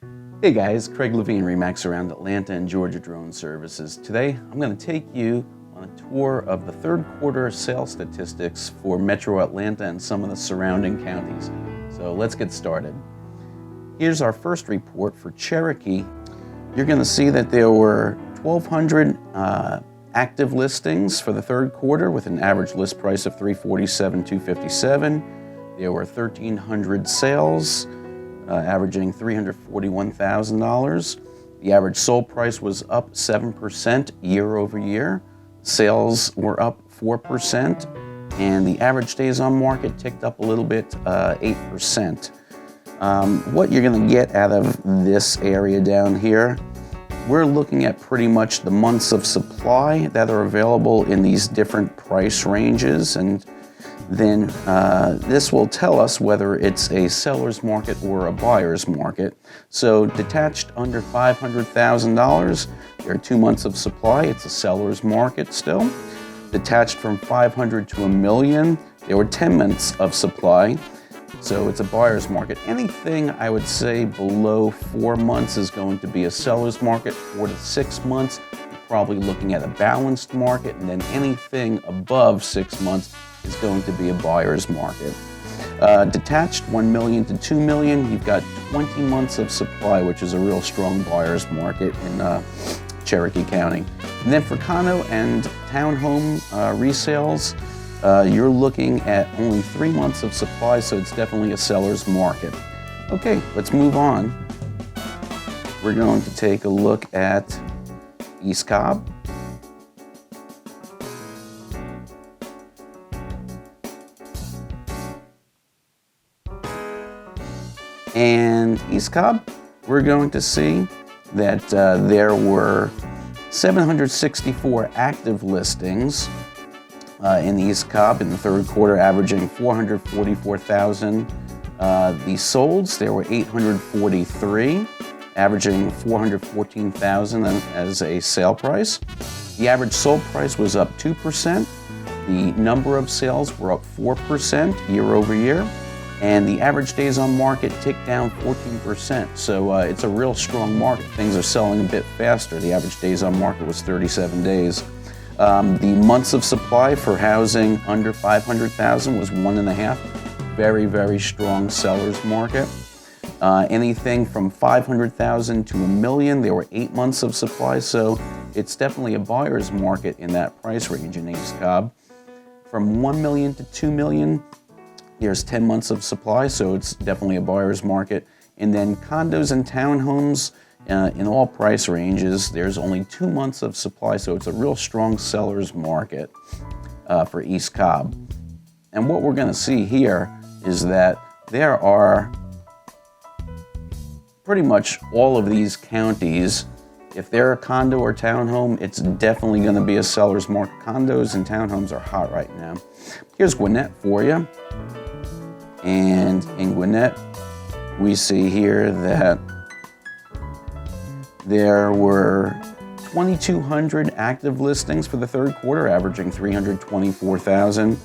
Hey guys, Craig Levine, Remax around Atlanta and Georgia Drone Services. Today, I'm going to take you on a tour of the third quarter sales statistics for Metro Atlanta and some of the surrounding counties. So let's get started. Here's our first report for Cherokee. You're going to see that there were 1,200 active listings for the third quarter with an average list price of $347,257. There were 1,300 sales, averaging $341,000. The average sold price was up 7% year over year. Sales were up 4%, and the average days on market ticked up a little bit, 8%. What you're going to get out of this area down here, we're looking at pretty much the months of supply that are available in these different price ranges, and then this will tell us whether it's a seller's market or a buyer's market. So detached under $500,000, there are 2 months of supply. It's a seller's market still. Detached from $500,000 to $1 million, there were 10 months of supply. So it's a buyer's market. Anything I would say below 4 months is going to be a seller's market. 4 to 6 months, you're probably looking at a balanced market. And then anything above 6 months is going to be a buyer's market. Detached, 1 million to 2 million, you've got 20 months of supply, which is a real strong buyer's market in Cherokee County. And then for condo and townhome resales, you're looking at only 3 months of supply, so it's definitely a seller's market. Okay, let's move on. We're going to take a look at East Cobb. And East Cobb, we're going to see that there were 764 active listings in East Cobb in the third quarter, averaging $444,000. The solds, there were 843, averaging $414,000 as a sale price. The average sold price was up 2%. The number of sales were up 4% year over year. And the average days on market ticked down 14%. So it's a real strong market. Things are selling a bit faster. The average days on market was 37 days. The months of supply for housing under $500,000 was 1.5. Very, very strong seller's market. Anything from $500,000 to $1 million, there were 8 months of supply. So it's definitely a buyer's market in that price range in East Cobb. From 1 million to 2 million, there's 10 months of supply, so it's definitely a buyer's market. And then condos and townhomes in all price ranges, there's only 2 months of supply, so it's a real strong seller's market for East Cobb. And what we're going to see here is that there are pretty much all of these counties. If they're a condo or townhome, it's definitely going to be a seller's market. Condos and townhomes are hot right now. Here's Gwinnett for you. And in Gwinnett, we see here that there were 2,200 active listings for the third quarter, averaging $324,000.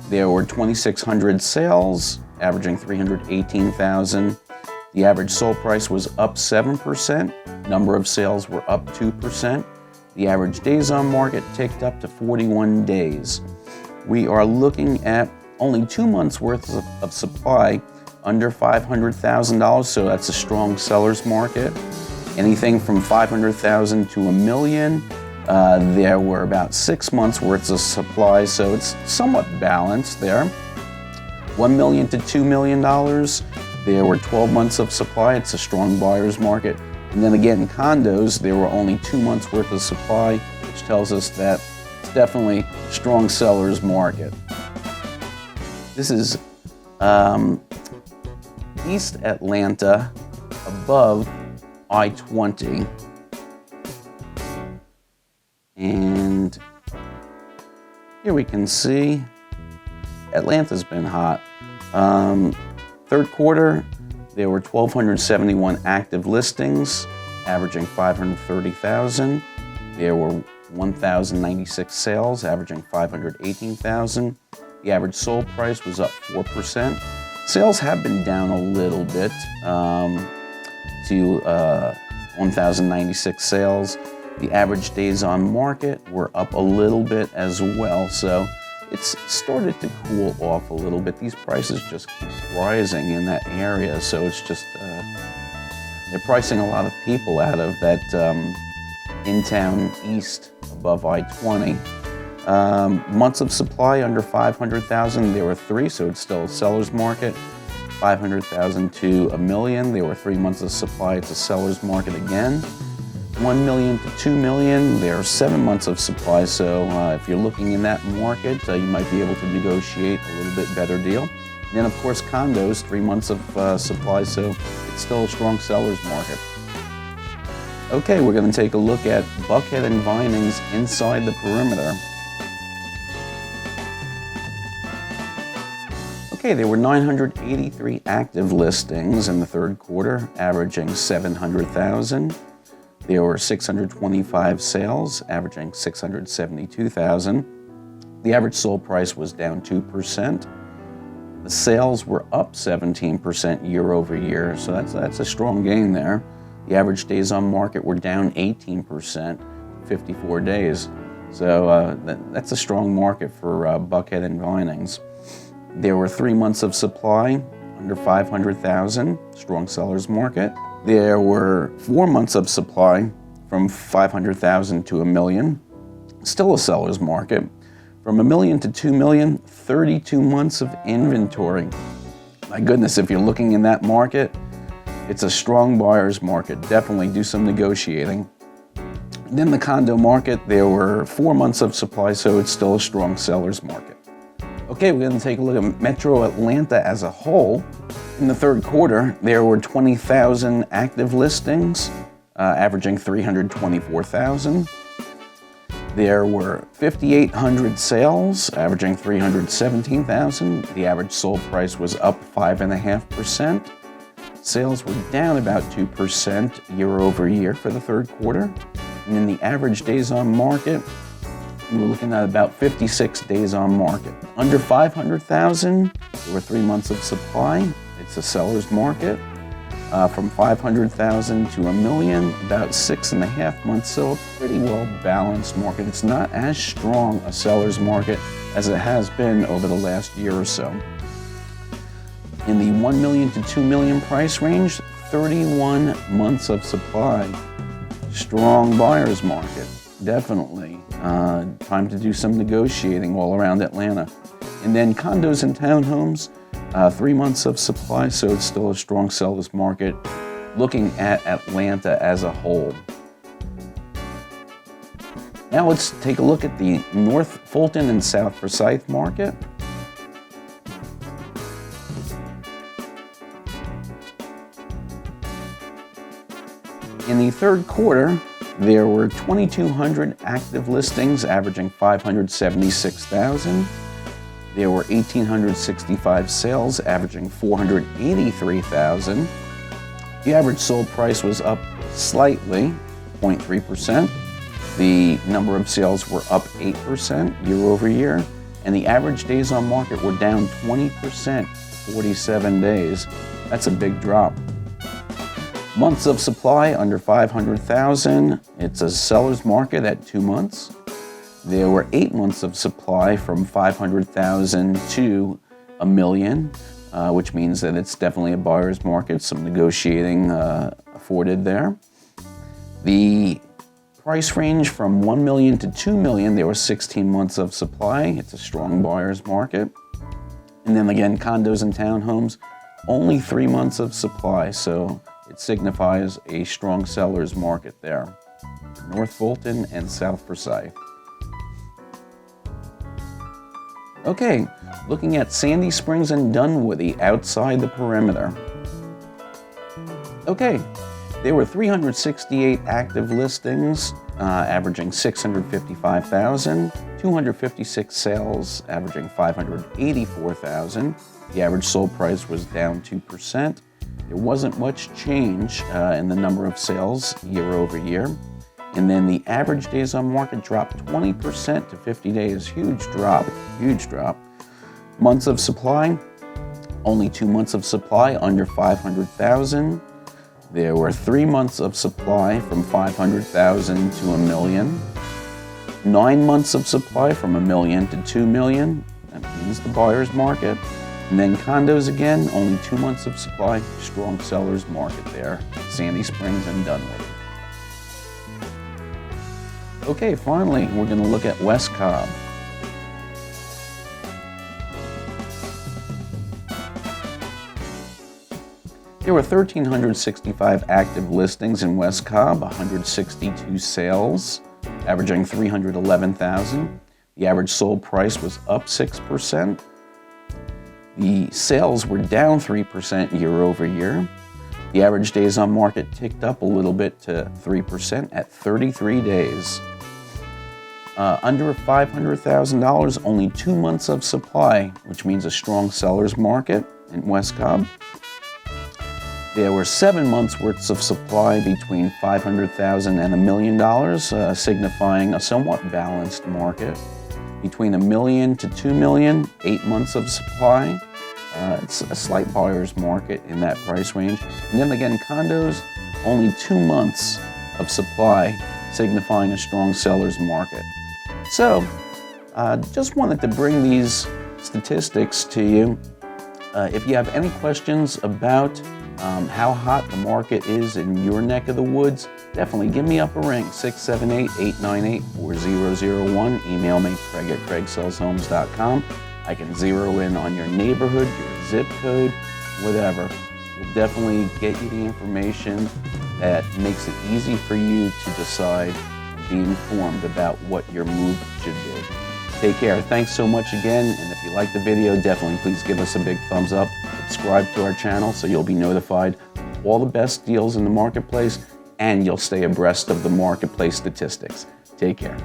There were 2,600 sales, averaging $318,000. The average sold price was up 7%. Number of sales were up 2%. The average days on market ticked up to 41 days. We are looking at only 2 months worth of supply under $500,000, so that's a strong seller's market. Anything from $500,000 to $1 million, there were about 6 months worth of supply, so it's somewhat balanced there. $1 million to $2 million, there were 12 months of supply. It's a strong buyer's market. And then again, in condos, there were only 2 months worth of supply, which tells us that it's definitely a strong seller's market. This is East Atlanta above I-20. And here we can see Atlanta's been hot. Third quarter, there were 1,271 active listings, averaging $530,000. There were 1,096 sales, averaging $518,000. The average sold price was up 4%. Sales have been down a little bit. to 1,096 sales. The average days on market were up a little bit as well, so it's started to cool off a little bit. These prices just keep rising in that area, so it's just they're pricing a lot of people out of that Intown East above I-20. Months of supply under 500,000, there were 3, so it's still a seller's market. 500,000 to a million, there were 3 months of supply, it's a seller's market again. 1 million to 2 million, there are 7 months of supply, so if you're looking in that market, you might be able to negotiate a little bit better deal. And then of course condos, 3 months of supply, so it's still a strong seller's market. Okay, we're going to take a look at Buckhead and Vinings inside the perimeter. Okay, there were 983 active listings in the third quarter, averaging 700,000. There were 625 sales, averaging 672,000. The average sold price was down 2%. The sales were up 17% year over year, so that's a strong gain there. The average days on market were down 18%, 54 days. So that's a strong market for Buckhead and Vinings. There were 3 months of supply, under 500,000, strong seller's market. There were 4 months of supply, from 500,000 to a million, still a seller's market. From a million to 2 million, 32 months of inventory. My goodness, if you're looking in that market, it's a strong buyer's market. Definitely do some negotiating. And then the condo market, there were 4 months of supply, so it's still a strong seller's market. Okay, we're going to take a look at Metro Atlanta as a whole. In the third quarter, there were 20,000 active listings, averaging 324,000. There were 5,800 sales, averaging 317,000. The average sold price was up 5.5%. Sales were down about 2% year over year for the third quarter. And in the average days on market, we were looking at about 56 days on market. Under 500,000, there were 3 months of supply. It's a seller's market. From 500,000 to a million, about 6.5 months, so a pretty well balanced market. It's not as strong a seller's market as it has been over the last year or so. In the 1 million to 2 million price range, 31 months of supply. Strong buyer's market, definitely. Time to do some negotiating all around Atlanta. And then condos and townhomes, 3 months of supply, so it's still a strong seller's market. Looking at Atlanta as a whole. Now let's take a look at the North Fulton and South Forsyth market. In the third quarter, there were 2,200 active listings, averaging 576,000. There were 1,865 sales, averaging 483,000. The average sold price was up slightly, 0.3%. The number of sales were up 8% year over year, and the average days on market were down 20%, 47 days. That's a big drop. Months of supply under 500,000. It's a seller's market at 2 months. There were 8 months of supply from 500,000 to a million, which means that it's definitely a buyer's market. Some negotiating afforded there. The price range from 1 million to 2 million, there were 16 months of supply. It's a strong buyer's market. And then again, condos and townhomes, only 3 months of supply, so it signifies a strong seller's market there. North Fulton and South Forsyth. Okay, looking at Sandy Springs and Dunwoody outside the perimeter. Okay, there were 368 active listings, averaging 655,000, 256 sales, averaging 584,000. The average sold price was down 2%. There wasn't much change in the number of sales year over year. And then the average days on market dropped 20% to 50 days. Huge drop, huge drop. Months of supply, only 2 months of supply, under 500,000. There were 3 months of supply from 500,000 to a million. 9 months of supply from a million to 2 million. That means the buyer's market. And then condos again, only 2 months of supply. Strong seller's market there. Sandy Springs and Dunwoody. Okay, finally, we're going to look at West Cobb. There were 1,365 active listings in West Cobb, 162 sales, averaging $311,000. The average sold price was up 6%. The sales were down 3% year over year. The average days on market ticked up a little bit to 3% at 33 days. Under $500,000, only 2 months of supply, which means a strong seller's market in West Cobb. There were 7 months worth of supply between $500,000 and $1 million, signifying a somewhat balanced market. Between $1 million to $2 million, 8 months of supply. It's a slight buyer's market in that price range. And then again, condos, only 2 months of supply, signifying a strong seller's market. So, just wanted to bring these statistics to you. If you have any questions about how hot the market is in your neck of the woods, definitely give me up a ring, 678-898-4001. Email me, Craig@CraigSellsHomes.com. I can zero in on your neighborhood, your zip code, whatever. We'll definitely get you the information that makes it easy for you to decide and be informed about what your move should be. Take care. Thanks so much again, and if you like the video, definitely please give us a big thumbs up. Subscribe to our channel so you'll be notified of all the best deals in the marketplace, and you'll stay abreast of the marketplace statistics. Take care.